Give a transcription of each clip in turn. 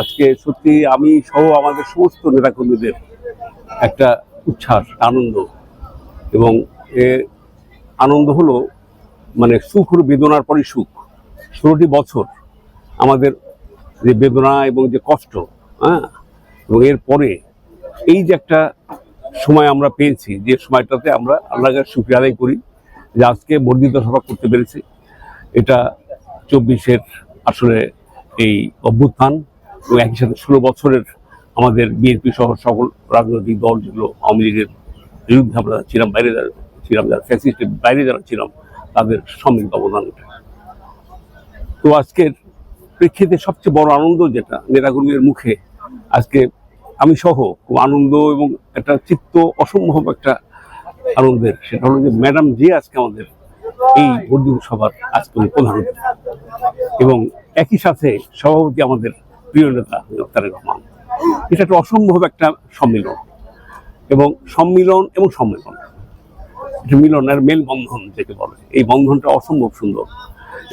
আজকে সত্যি আমি সহ আমাদের সমস্ত নেতাকর্মীদের একটা উচ্ছ্বাস, আনন্দ, এবং এ আনন্দ হলো মানে সুখ হলো বেদনার পরই সুখ। 16টি বছর আমাদের যে বেদনা এবং যে কষ্ট, এবং এর পরে এই যে একটা সময় আমরা পেয়েছি, যে সময়টাতে আমরা আল্লাহর কাছে শুকরিয়া আদায় করি যে আজকে বর্ধিত সভা করতে পেরেছি। এটা 24-এর আসলে এই অভ্যুত্থান এবং একই সাথে 16 বছরের আমাদের বিএনপি সহ সকল রাজনৈতিক দল, যেগুলো আওয়ামী লীগের বিরুদ্ধে আমরা ছিলাম, বাইরে ছিলাম, যারা ফ্যাসিস্টের বাইরে যারা ছিলাম, তাদের সম্মিলিত অবদান। তো আজকের প্রেক্ষিতে সবচেয়ে বড় আনন্দ যেটা নেতাকর্মীর মুখে আজকে আমি সহ খুব আনন্দ এবং একটা চিত্ত অসম্ভব একটা আনন্দের, সেটা হলো যে ম্যাডাম যে আজকে আমাদের এই বর্ধিত সভার আজকে প্রধান, এবং একই সাথে সভাপতি আমাদের প্রিয় নেতা তারেক রহমান। এটা একটা অসম্ভব একটা সম্মিলন, এবং সম্মিলন এবং সম্মেলন, এটা মিলনের মেলবন্ধন যেটা বলে, এই বন্ধনটা অসম্ভব সুন্দর।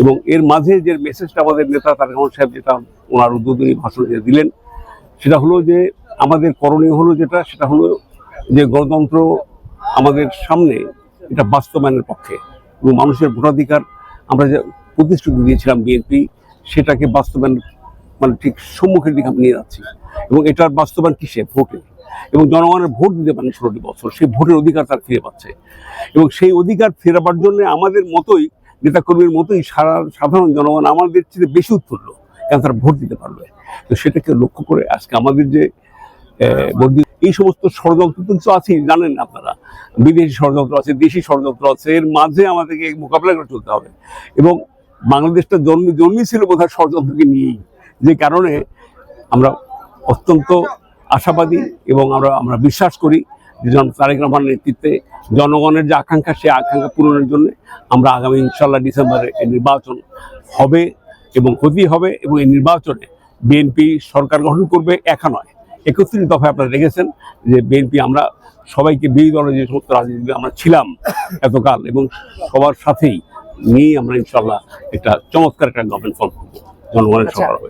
এবং এর মাঝে যে মেসেজটা আমাদের নেতা তারেক রহমান সাহেব যেটা ওনার উদ্বোধনী ভাষণ দিলেন, সেটা হলো যে আমাদের করণীয় হলো যেটা, সেটা হলো যে গণতন্ত্র আমাদের সামনে এটা বাস্তবায়নের পক্ষে, এবং মানুষের ভোটাধিকার আমরা যে প্রতিশ্রুতি দিয়েছিলাম বিএনপি, সেটাকে বাস্তবায়ন মানে ঠিক সম্মুখের দিকে নিয়ে যাচ্ছি। এবং এটার বাস্তবায়ন কিসে? ভোটে। এবং জনগণের ভোট দিতে পারেন 16টি বছর, সেই ভোটের অধিকার তার ফিরে পাচ্ছে। এবং সেই অধিকার ফেরাবার জন্য আমাদের মতোই, নেতাকর্মীর মতোই সাধারণ জনগণ আমাদের চেয়ে বেশি উৎফুল্ল, কারণ তারা ভোট দিতে পারবে। তো সেটাকে লক্ষ্য করে আজকে আমাদের যে এই সমস্ত ষড়যন্ত্র তো আছেই, জানেন আপনারা, বিদেশি ষড়যন্ত্র আছে, দেশি ষড়যন্ত্র আছে, এর মাঝে আমাদেরকে মোকাবিলা করে চলতে হবে। এবং বাংলাদেশটা জন্মেছিল বোধহয় ষড়যন্ত্রকে নিয়েই, যে কারণে আমরা অত্যন্ত আশাবাদী এবং আমরা বিশ্বাস করি যে তারেক রহমানের নেতৃত্বে জনগণের যে আকাঙ্ক্ষা, সেই আকাঙ্ক্ষা পূরণের জন্য আমরা আগামী ইনশাল্লাহ ডিসেম্বরে এই নির্বাচন হবে এবং হতেই হবে। এবং এই নির্বাচনে বিএনপি সরকার গঠন করবে, একা নয়, 31 দফায় আপনারা দেখেছেন যে বিএনপি আমরা সবাইকে, বিরোধী দলের যে সমস্ত রাজনীতি আমরা ছিলাম এতকাল, এবং সবার সাথেই নিয়ে আমরা ইনশাল্লাহ একটা চমৎকার একটা গভর্নমেন্ট ফর্ম করবো, জনগণের সরকার হবে।